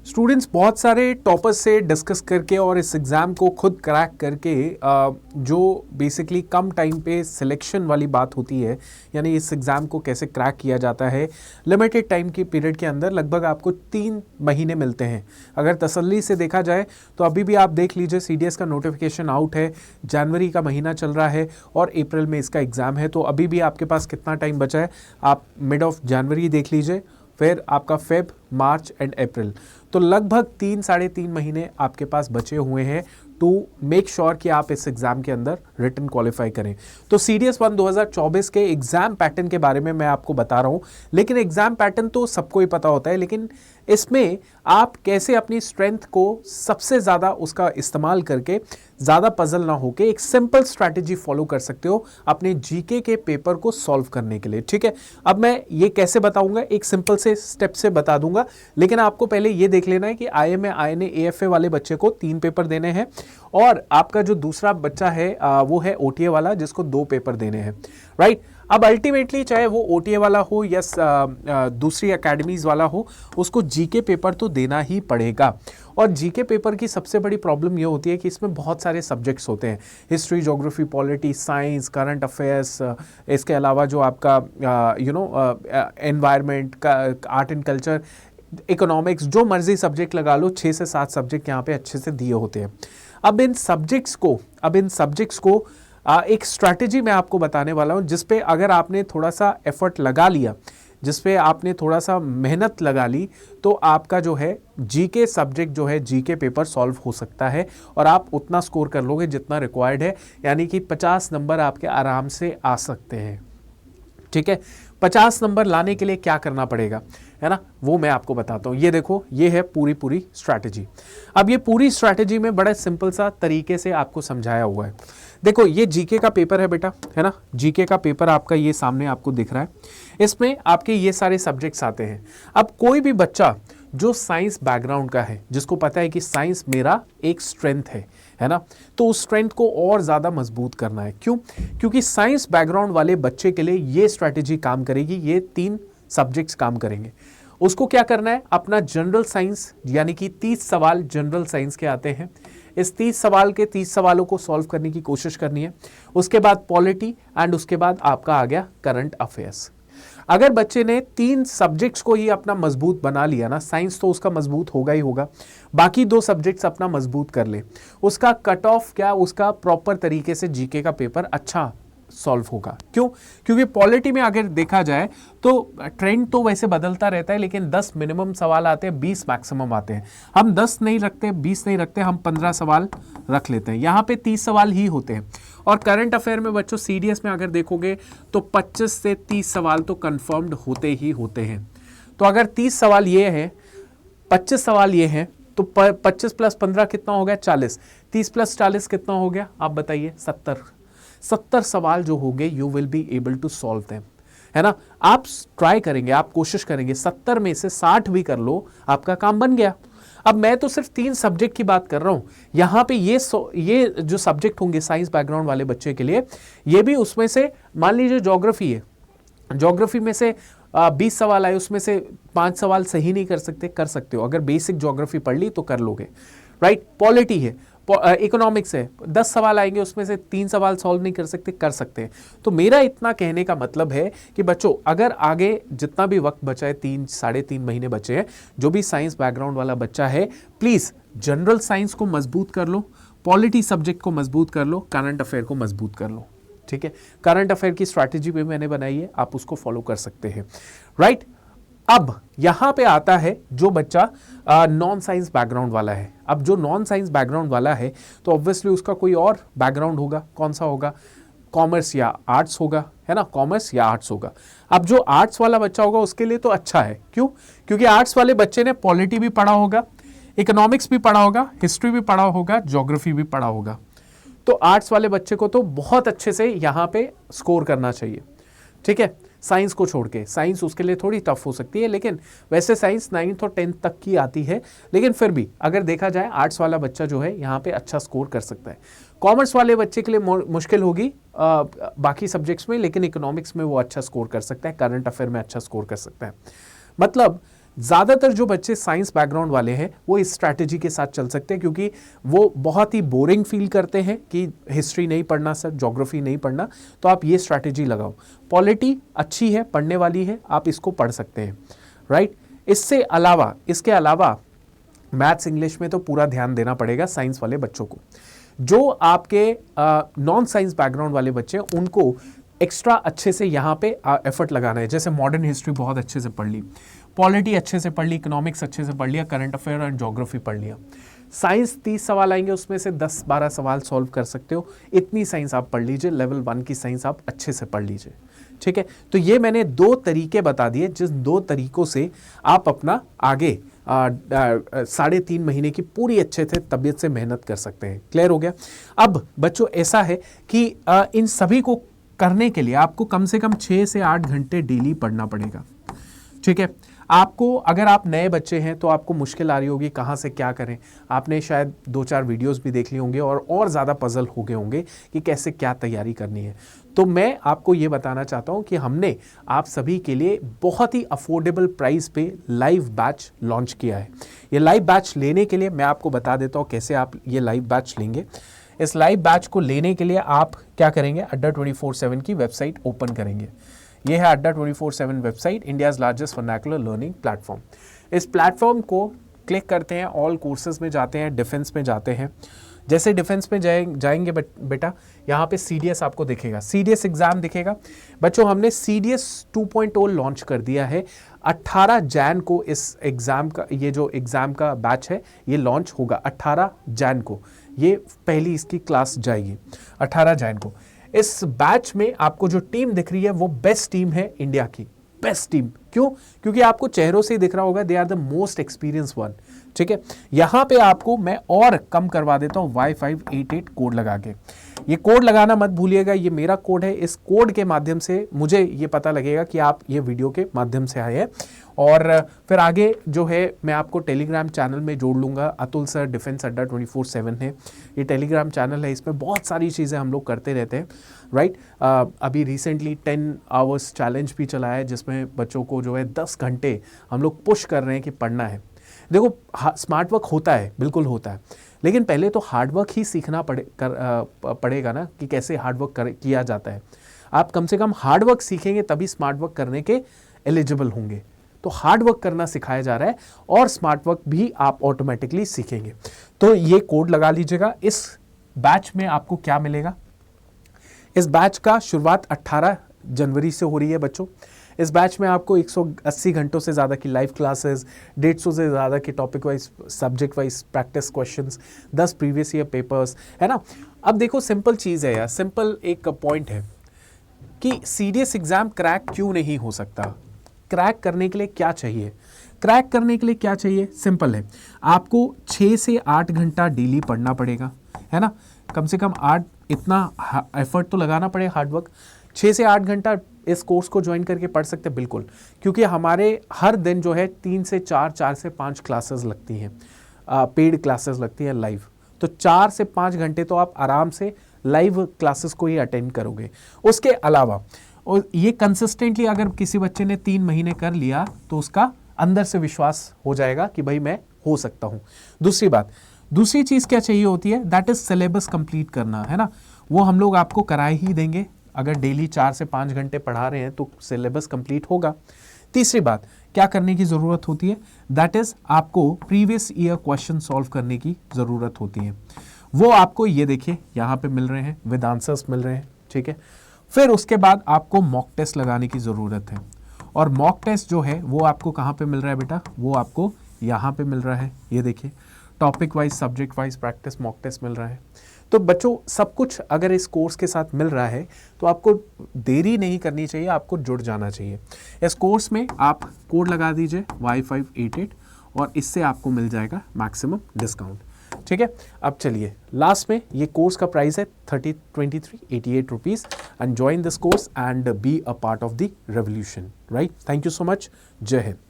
Students बहुत सारे toppers से डिस्कस करके और इस एग्ज़ाम को खुद क्रैक करके जो बेसिकली कम टाइम पे सिलेक्शन वाली बात होती है, यानी इस एग्ज़ाम को कैसे क्रैक किया जाता है, लिमिटेड टाइम की पीरियड के अंदर लगभग आपको 3 महीने मिलते हैं। अगर तसल्ली से देखा जाए तो अभी भी आप देख लीजिए सीडीएस का नोटिफिकेशन आउट है, जनवरी का महीना चल रहा है और अप्रैल में इसका एग्ज़ाम है, तो अभी भी आपके पास कितना टाइम बचा है। आप मिड ऑफ जनवरी देख लीजिए, फिर आपका फेब, मार्च एंड अप्रैल, तो लगभग 3-3.5 महीने आपके पास बचे हुए हैं टू मेक श्योर कि आप इस एग्जाम के अंदर रिटन क्वालिफाई करें। तो सीडीएस 1 2024 के एग्जाम पैटर्न के बारे में मैं आपको बता रहा हूं, लेकिन एग्जाम पैटर्न तो सबको ही पता होता है, लेकिन इसमें आप कैसे अपनी स्ट्रेंथ को सबसे ज़्यादा उसका इस्तेमाल करके ज़्यादा पजल ना होके एक सिंपल स्ट्रैटेजी फॉलो कर सकते हो अपने जीके के पेपर को सॉल्व करने के लिए। ठीक है, अब मैं ये कैसे बताऊंगा, एक सिंपल से स्टेप से बता दूंगा, लेकिन आपको पहले ये देख लेना है कि आईएमए आईएनए एएफए वाले बच्चे को 3 पेपर देने हैं और आपका जो दूसरा बच्चा है वो है ओटीए वाला जिसको 2 पेपर देने हैं, राइट। अब अल्टीमेटली चाहे वो ओटीए वाला हो या दूसरी एकेडमीज वाला हो, उसको जीके पेपर तो देना ही पड़ेगा। और जीके पेपर की सबसे बड़ी प्रॉब्लम ये होती है कि इसमें बहुत सारे सब्जेक्ट्स होते हैं, history, geography, polity, science, current affairs, इसके अलावा जो आपका एनवायरनमेंट का, आर्ट एंड कल्चर, इकोनॉमिक्स, जो मर्जी सब्जेक्ट लगा लो, 6 से 7 सब्जेक्ट यहाँ पे अच्छे से दिए होते हैं। अब इन सब्जेक्ट्स को एक स्ट्रैटेजी मैं आपको बताने वाला हूँ जिसपे अगर आपने थोड़ा सा एफर्ट लगा लिया, जिसपे आपने थोड़ा सा मेहनत लगा ली, तो आपका जो है जीके सब्जेक्ट जो है जीके पेपर सॉल्व हो सकता है और आप उतना स्कोर कर लोगे जितना रिक्वायर्ड है, यानी कि 50 नंबर आपके आराम से आ सकते हैं। ठीक है, 50 नंबर लाने के लिए क्या करना पड़ेगा, है ना, वो मैं आपको बताता हूँ। ये देखो, ये है पूरी स्ट्रैटेजी। अब ये पूरी स्ट्रैटेजी में बड़ा सिंपल सा तरीके से आपको समझाया हुआ है। देखो, ये जीके का पेपर है बेटा, है ना, जीके का पेपर आपका ये सामने आपको दिख रहा है, इसमें आपके ये सारे सब्जेक्ट्स आते हैं। अब कोई भी बच्चा जो साइंस बैकग्राउंड का है, जिसको पता है कि साइंस मेरा एक स्ट्रेंथ है ना, तो उस स्ट्रेंथ को और ज़्यादा मजबूत करना है। क्यों? क्योंकि साइंस बैकग्राउंड वाले बच्चे के लिए ये स्ट्रैटेजी काम करेगी, ये 3 सब्जेक्ट्स काम करेंगे। उसको क्या करना है, अपना जनरल साइंस, यानी कि 30 सवाल जनरल साइंस के आते हैं, इस 30 सवाल के 30 सवालों को सॉल्व करने की कोशिश करनी है। उसके बाद पॉलिटी एंड उसके बाद आपका आ गया करंट अफेयर्स। अगर बच्चे ने 3 सब्जेक्ट्स को ही अपना मजबूत बना लिया ना, साइंस तो उसका मजबूत होगा ही होगा, बाकी 2 सब्जेक्ट्स अपना मजबूत कर ले, उसका कट ऑफ क्या, उसका प्रॉपर तरीके से जीके का पेपर अच्छा सॉल्व होगा। क्यों? क्योंकि पॉलिटी में अगर देखा जाए तो ट्रेंड तो वैसे बदलता रहता है, लेकिन 10 मिनिमम सवाल आते हैं, 20 मैक्सिमम आते हैं। हम 10 नहीं रखते, 20 नहीं रखते, हम 15 सवाल रख लेते हैं। यहाँ पे 30 सवाल ही होते हैं। और करंट अफेयर में बच्चों सीडीएस में अगर देखोगे तो 25 से 30 सवाल तो कंफर्म्ड होते ही होते हैं। तो अगर 30 सवाल ये हैं, 25 सवाल ये हैं, तो 25 + 15 कितना हो गया, 40। 30 + 40 कितना हो गया, आप बताइए, 70 सवाल जो होंगे, you will be able to solve them, है ना। आप ट्राई करेंगे, आप कोशिश करेंगे, 70 में से 60 भी कर लो, आपका काम बन गया। अब मैं तो सिर्फ 3 सब्जेक्ट की बात कर रहा हूं, यहां पे ये जो सब्जेक्ट होंगे साइंस बैकग्राउंड वाले बच्चे के लिए, ये भी उसमें से, मान लीजिए ज्योग्राफी है, ज्योग्राफी में से 20 सवाल आए, उसमें से 5 सवाल सही नहीं कर सकते हो, अगर बेसिक ज्योग्राफी पढ़ ली तो कर लोगे, राइट। पॉलिटी है, इकोनॉमिक्स है, 10 सवाल आएंगे, उसमें से 3 सवाल सॉल्व नहीं कर सकते हैं। तो मेरा इतना कहने का मतलब है कि बच्चों, अगर आगे जितना भी वक्त बचा है, 3-3.5 महीने बचे हैं, जो भी साइंस बैकग्राउंड वाला बच्चा है, प्लीज जनरल साइंस को मजबूत कर लो, पॉलिटी सब्जेक्ट को मजबूत कर लो, करंट अफेयर को मजबूत कर लो। ठीक है, करंट अफेयर की स्ट्रैटेजी भी मैंने बनाई है, आप उसको फॉलो कर सकते हैं, राइट। अब यहां पे आता है जो बच्चा नॉन साइंस बैकग्राउंड वाला है। अब जो नॉन साइंस बैकग्राउंड वाला है तो ऑब्वियसली उसका कोई और बैकग्राउंड होगा, कौन सा होगा, कॉमर्स या आर्ट्स होगा, है ना, कॉमर्स या आर्ट्स होगा। अब जो आर्ट्स वाला बच्चा होगा उसके लिए तो अच्छा है। क्यों? क्योंकि आर्ट्स वाले बच्चे ने पॉलिटी भी पढ़ा होगा, इकोनॉमिक्स भी पढ़ा होगा, हिस्ट्री भी पढ़ा होगा, ज्योग्राफी भी पढ़ा होगा। तो आर्ट्स वाले बच्चे को तो बहुत अच्छे से यहाँ पे स्कोर करना चाहिए। ठीक है, साइंस को छोड़ के, साइंस उसके लिए थोड़ी टफ हो सकती है, लेकिन वैसे साइंस 9th और 10th तक की आती है, लेकिन फिर भी अगर देखा जाए आर्ट्स वाला बच्चा जो है यहाँ पे अच्छा स्कोर कर सकता है। कॉमर्स वाले बच्चे के लिए मुश्किल होगी बाकी सब्जेक्ट्स में, लेकिन इकोनॉमिक्स में वो अच्छा स्कोर कर सकता है, करंट अफेयर में अच्छा स्कोर कर सकता है। मतलब ज़्यादातर जो बच्चे साइंस बैकग्राउंड वाले हैं वो इस स्ट्रैटेजी के साथ चल सकते हैं, क्योंकि वो बहुत ही बोरिंग फील करते हैं कि हिस्ट्री नहीं पढ़ना सर, ज्योग्राफी नहीं पढ़ना, तो आप ये स्ट्रैटेजी लगाओ। पॉलिटी अच्छी है, पढ़ने वाली है, आप इसको पढ़ सकते हैं, राइट। इसके अलावा मैथ्स इंग्लिश में तो पूरा ध्यान देना पड़ेगा साइंस वाले बच्चों को। जो आपके नॉन साइंस बैकग्राउंड वाले बच्चे हैं उनको एक्स्ट्रा अच्छे से यहाँ पे एफर्ट लगाना है। जैसे मॉडर्न हिस्ट्री बहुत अच्छे से पढ़ ली, पॉलिटी अच्छे से पढ़ ली, इकोनॉमिक्स अच्छे से पढ़ लिया, करंट अफेयर और ज्योग्राफी पढ़ लिया। साइंस 30 सवाल आएंगे, उसमें से 10-12 सवाल सॉल्व कर सकते हो, इतनी साइंस आप पढ़ लीजिए, लेवल 1 की साइंस आप अच्छे से पढ़ लीजिए, ठीक है। तो ये मैंने 2 तरीके बता दिए, जिस 2 तरीकों से आप अपना आगे 3.5 महीने की पूरी अच्छे से तबीयत से मेहनत कर सकते हैं। क्लियर हो गया। अब बच्चों ऐसा है कि इन सभी को करने के लिए आपको कम से कम 6 से 8 घंटे डेली पढ़ना पड़ेगा, ठीक है। आपको, अगर आप नए बच्चे हैं तो आपको मुश्किल आ रही होगी कहाँ से क्या करें, आपने शायद 2-4 वीडियोस भी देख लिए होंगे और ज़्यादा पजल हो गए होंगे कि कैसे क्या तैयारी करनी है। तो मैं आपको ये बताना चाहता हूँ कि हमने आप सभी के लिए बहुत ही अफोर्डेबल प्राइस पे लाइव बैच लॉन्च किया है। ये लाइव बैच लेने के लिए मैं आपको बता देता हूँ कैसे आप ये लाइव बैच लेंगे। इस लाइव बैच को लेने के लिए आप क्या करेंगे, अड्डा 24/7 की वेबसाइट ओपन करेंगे। ये है अड्डा 24/7 website, India's largest vernacular learning platform. इस प्लेटफॉर्म को क्लिक करते हैं, ऑल कोर्सेज में जाते हैं, डिफेंस में जाते हैं। जैसे डिफेंस में जाएंगे बेटा, यहाँ पे CDS आपको दिखेगा, CDS एग्जाम दिखेगा। बच्चों हमने CDS 2.0 लॉन्च कर दिया है। 18 जैन को इस एग्जाम का, ये जो एग्जाम का बैच है ये लॉन्च होगा 18 जैन को। ये पहली इसकी क्लास जाएगी 18 जैन को। इस बैच में आपको जो टीम दिख रही है वो बेस्ट टीम है इंडिया की, बेस्ट टीम। क्यों? क्योंकि आपको चेहरों से ही दिख रहा होगा, they are the most experience one, ठीक है। यहां पे आपको मैं और कम करवा देता हूं Y588 कोड लगा के। ये कोड लगाना मत भूलिएगा, ये मेरा कोड है। इस कोड के माध्यम से मुझे ये पता लगेगा कि आप ये वीडियो के माध्यम से आए हैं, और फिर आगे जो है मैं आपको टेलीग्राम चैनल में जोड़ लूँगा। अतुल सर डिफेंस अड्डा 24/7 है, ये टेलीग्राम चैनल है, इसमें बहुत सारी चीज़ें हम लोग करते रहते हैं, राइट। अभी रिसेंटली 10 आवर्स चैलेंज भी चला है, जिसमें बच्चों को जो है 10 घंटे हम लोग पुश कर रहे हैं कि पढ़ना है। देखो स्मार्ट वर्क होता है, बिल्कुल होता है, लेकिन पहले तो हार्ड वर्क ही सीखना पड़ेगा ना, कि कैसे हार्ड वर्क किया जाता है। आप कम से कम हार्ड वर्क सीखेंगे तभी स्मार्ट वर्क करने के एलिजिबल होंगे। तो हार्ड वर्क करना सिखाया जा रहा है और स्मार्ट वर्क भी आप ऑटोमेटिकली सीखेंगे। तो ये कोड लगा लीजिएगा। इस बैच में आपको क्या मिलेगा, इस बैच का शुरुआत 18 जनवरी से हो रही है बच्चों। इस बैच में आपको 180 घंटों से ज़्यादा की लाइव क्लासेस, 150 से ज़्यादा के topic wise, subject wise practice questions, 10 previous year papers, है ना। अब देखो सिंपल चीज़ है यार, सिंपल एक पॉइंट है कि CDS एग्ज़ाम क्रैक क्यों नहीं हो सकता। क्रैक करने के लिए क्या चाहिए, क्रैक करने के लिए क्या चाहिए, सिंपल है। आपको 6 से 8 घंटा डेली पढ़ना पड़ेगा, है ना। कम से कम 8, इतना एफर्ट तो लगाना पड़ेगा, हार्डवर्क। 6 से 8 घंटा इस कोर्स को ज्वाइन करके पढ़ सकते हैं, बिल्कुल, क्योंकि हमारे हर दिन जो है 3 से 4, 4 से 5 क्लासेस लगती हैं, पेड क्लासेस लगती हैं लाइव। तो 4 से 5 घंटे तो आप आराम से लाइव क्लासेस को ही अटेंड करोगे। उसके अलावा और ये कंसिस्टेंटली अगर किसी बच्चे ने 3 महीने कर लिया तो उसका अंदर से विश्वास हो जाएगा कि भाई मैं हो सकता हूँ। दूसरी चीज़ क्या चाहिए होती है, दैट इज सिलेबस कंप्लीट करना, है ना। वो हम लोग आपको कराए ही देंगे। अगर डेली 4 से 5 घंटे पढ़ा रहे हैं तो सिलेबस कंप्लीट होगा। तीसरी बात क्या करने की ज़रूरत होती है, दैट इज़ आपको प्रीवियस ईयर क्वेश्चन सॉल्व करने की ज़रूरत होती है। वो आपको ये देखिए यहाँ पे मिल रहे हैं, विद आंसर्स मिल रहे हैं, ठीक है। फिर उसके बाद आपको मॉक टेस्ट लगाने की ज़रूरत है, और मॉक टेस्ट जो है वो आपको कहाँ पे मिल रहा है बेटा, वो आपको यहाँ पे मिल रहा है। ये देखिए topic wise, subject wise practice mock test मिल रहा है। तो बच्चों सब कुछ अगर इस कोर्स के साथ मिल रहा है तो आपको देरी नहीं करनी चाहिए, आपको जुड़ जाना चाहिए। इस कोर्स में आप कोड लगा दीजिए Y588 और इससे आपको मिल जाएगा मैक्सिमम डिस्काउंट, ठीक है। अब चलिए लास्ट में, ये कोर्स का प्राइस है 2388 rupees, and join this course and be a part of the revolution, right. Thank you so much, जय हिंद।